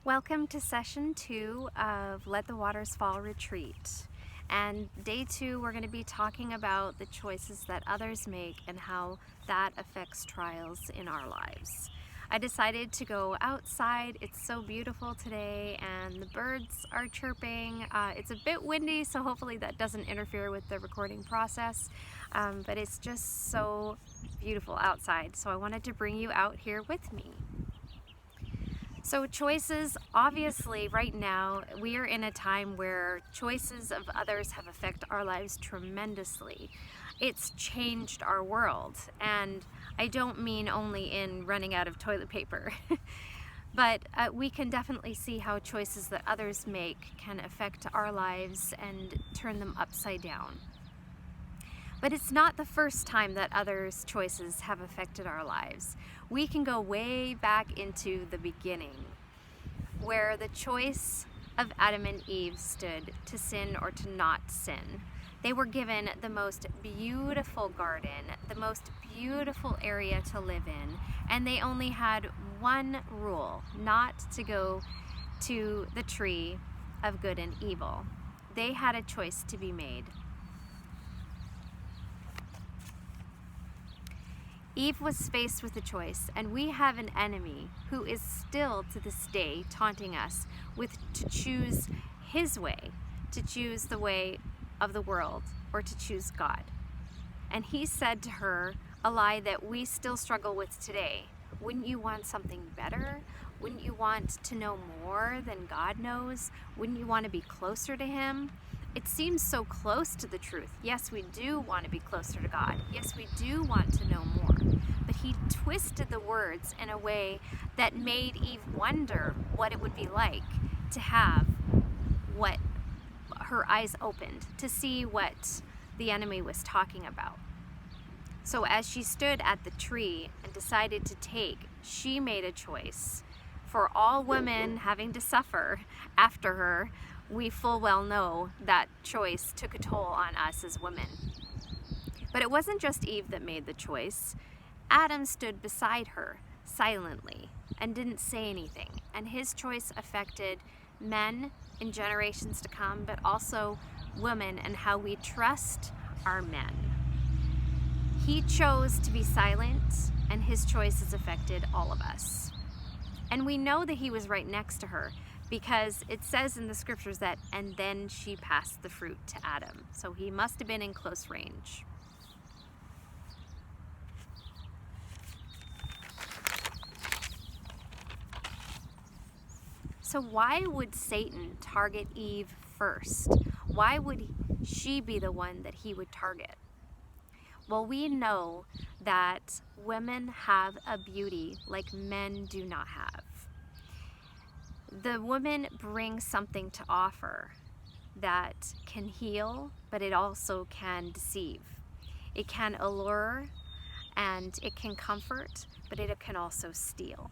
Welcome to session 2 of Let the Waters Fall Retreat. And day 2, we're going to be talking about the choices that others make and how that affects trials in our lives. I decided to go outside. It's so beautiful today and the birds are chirping. It's a bit windy, so hopefully that doesn't interfere with the recording process. But it's just so beautiful outside, so I wanted to bring you out here with me. So choices, obviously right now we are in a time where choices of others have affected our lives tremendously. It's changed our world, and I don't mean only in running out of toilet paper, but we can definitely see how choices that others make can affect our lives and turn them upside down. But it's not the first time that others' choices have affected our lives. We can go way back into the beginning, where the choice of Adam and Eve stood to sin or to not sin. They were given the most beautiful garden, the most beautiful area to live in, and they only had one rule: not to go to the tree of good and evil. They had a choice to be made. Eve was faced with a choice, and we have an enemy who is still to this day taunting us with to choose his way, to choose the way of the world, or to choose God. And he said to her a lie that we still struggle with today. Wouldn't you want something better? Wouldn't you want to know more than God knows? Wouldn't you want to be closer to him? It seems so close to the truth. Yes, we do want to be closer to God. Yes, we do want to know more. But he twisted the words in a way that made Eve wonder what it would be like to have what her eyes opened, to see what the enemy was talking about. So as she stood at the tree and decided to take, she made a choice. For all women having to suffer after her, we full well know that choice took a toll on us as women. But it wasn't just Eve that made the choice. Adam stood beside her silently and didn't say anything. And his choice affected men in generations to come, but also women and how we trust our men. He chose to be silent, and his choice has affected all of us. And we know that he was right next to her, because it says in the scriptures that, and then she passed the fruit to Adam. So he must have been in close range. So why would Satan target Eve first? Why would she be the one that he would target? Well, we know that women have a beauty like men do not have. The woman brings something to offer that can heal, but it also can deceive. It can allure and it can comfort, but it can also steal.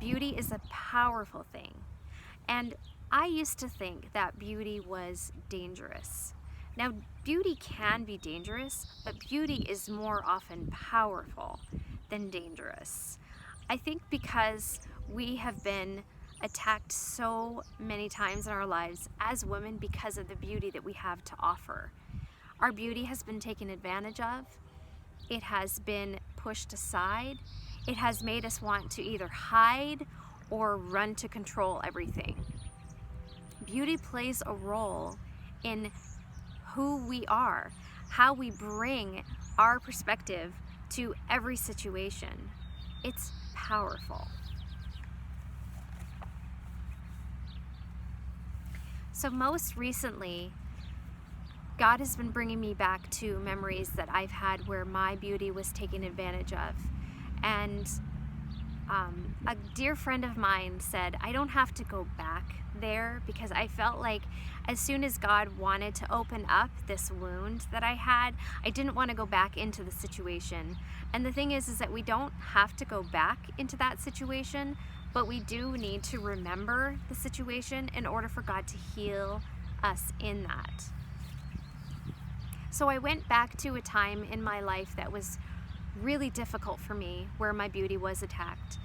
Beauty is a powerful thing. And I used to think that beauty was dangerous. Now, beauty can be dangerous, but beauty is more often powerful than dangerous. I think because we have been attacked so many times in our lives as women because of the beauty that we have to offer. Our beauty has been taken advantage of. It has been pushed aside. It has made us want to either hide or run to control everything. Beauty plays a role in who we are, how we bring our perspective to every situation. It's powerful. So most recently, God has been bringing me back to memories that I've had where my beauty was taken advantage of. And a dear friend of mine said, I don't have to go back there, because I felt like as soon as God wanted to open up this wound that I had, I didn't want to go back into the situation. And the thing is that we don't have to go back into that situation, but we do need to remember the situation in order for God to heal us in that. So I went back to a time in my life that was really difficult for me, where my beauty was attacked.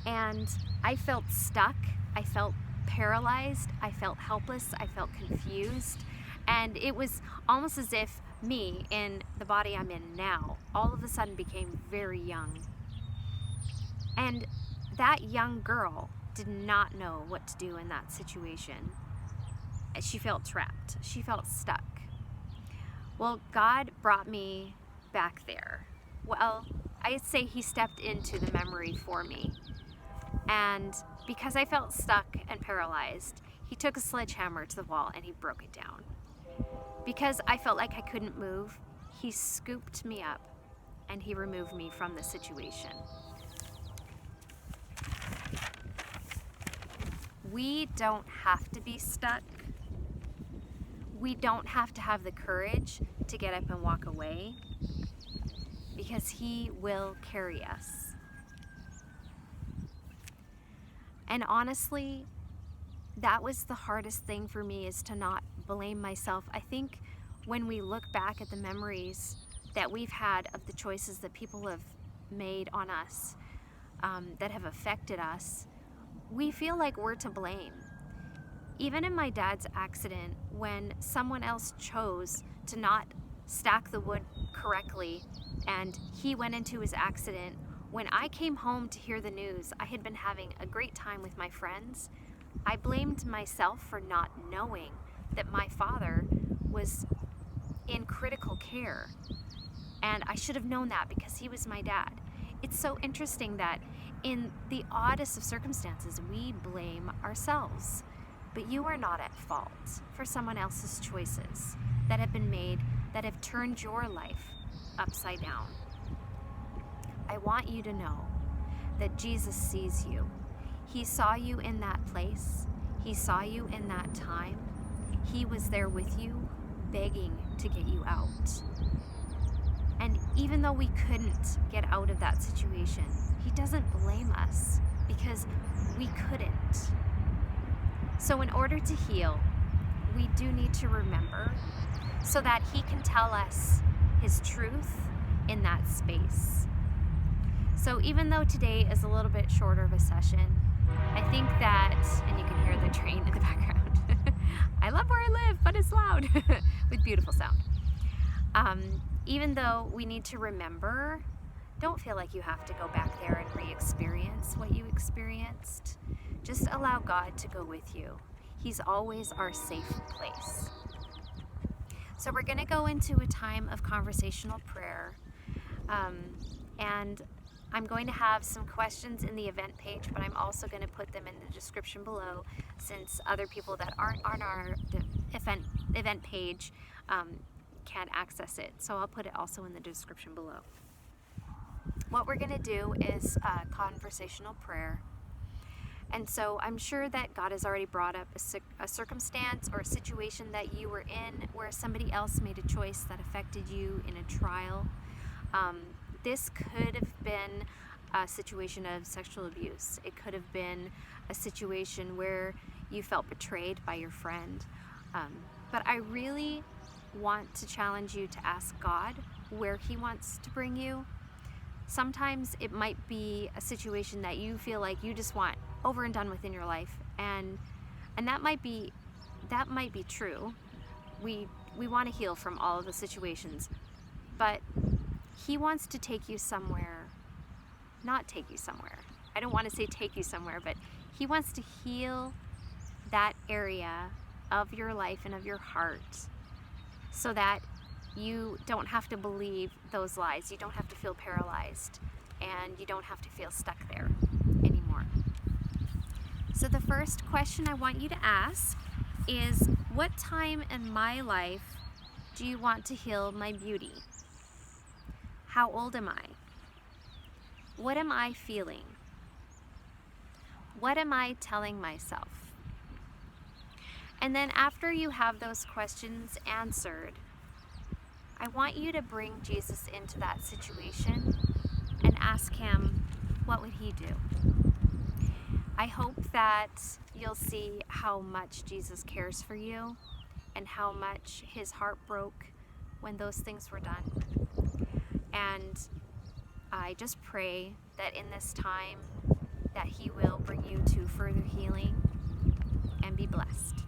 And I felt stuck. I felt paralyzed, I felt helpless, I felt confused, and it was almost as if me, in the body I'm in now, all of a sudden became very young. And that young girl did not know what to do in that situation. She felt trapped. She felt stuck. Well, God brought me back there. Well, I'd say He stepped into the memory for me. And because I felt stuck and paralyzed, He took a sledgehammer to the wall and He broke it down. Because I felt like I couldn't move, He scooped me up and He removed me from the situation. We don't have to be stuck. We don't have to have the courage to get up and walk away, because He will carry us. And honestly, that was the hardest thing for me, is to not blame myself. I think when we look back at the memories that we've had of the choices that people have made on us, that have affected us, we feel like we're to blame. Even in my dad's accident, when someone else chose to not stack the wood correctly and he went into his accident, when I came home to hear the news, I had been having a great time with my friends. I blamed myself for not knowing that my father was in critical care. And I should have known that, because he was my dad. It's so interesting that in the oddest of circumstances, we blame ourselves. But you are not at fault for someone else's choices that have been made, that have turned your life upside down. I want you to know that Jesus sees you. He saw you in that place. He saw you in that time. He was there with you, begging to get you out. And even though we couldn't get out of that situation, He doesn't blame us, because we couldn't. So in order to heal, we do need to remember, so that He can tell us His truth in that space. So even though today is a little bit shorter of a session, I think that, and you can hear the train in the background. I love where I live, but it's loud with beautiful sound. Even though we need to remember, don't feel like you have to go back there and re-experience what you experienced. Just allow God to go with you. He's always our safe place. So we're going to go into a time of conversational prayer. And I'm going to have some questions in the event page, but I'm also going to put them in the description below, since other people that aren't on our event page can't access it. So I'll put it also in the description below. What we're going to do is a conversational prayer. And so I'm sure that God has already brought up a circumstance or a situation that you were in where somebody else made a choice that affected you in a trial. This could have been a situation of sexual abuse. It could have been a situation where you felt betrayed by your friend. But I really want to challenge you to ask God where He wants to bring you. Sometimes it might be a situation that you feel like you just want over and done with in your life, and that might be true. We want to heal from all of the situations, but He wants to take you somewhere, not take you somewhere. I don't want to say take you somewhere, but He wants to heal that area of your life and of your heart, so that you don't have to believe those lies. You don't have to feel paralyzed, and you don't have to feel stuck there anymore. So the first question I want you to ask is, what time in my life do you want to heal my beauty? How old am I? What am I feeling? What am I telling myself? And then after you have those questions answered, I want you to bring Jesus into that situation and ask Him, what would He do? I hope that you'll see how much Jesus cares for you and how much His heart broke when those things were done. And I just pray that in this time that He will bring you to further healing be blessed.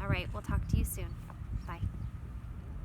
All right, we'll talk to you soon. Bye.